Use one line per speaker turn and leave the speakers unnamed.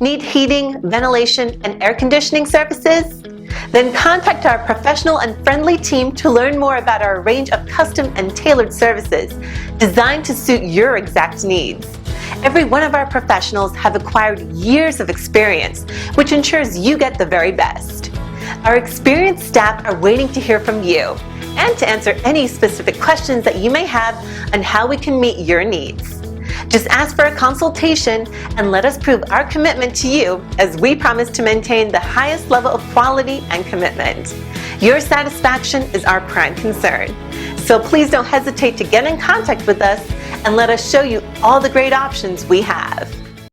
Need heating, ventilation, and air conditioning services? Then contact our professional and friendly team to learn more about our range of custom and tailored services designed to suit your exact needs. Every one of our professionals have acquired years of experience, which ensures you get the very best. Our experienced staff are waiting to hear from you and to answer any specific questions that you may have on how we can meet your needs. Just ask for a consultation and let us prove our commitment to you as we promise to maintain the highest level of quality and commitment. Your satisfaction is our prime concern. So please don't hesitate to get in contact with us and let us show you all the great options we have.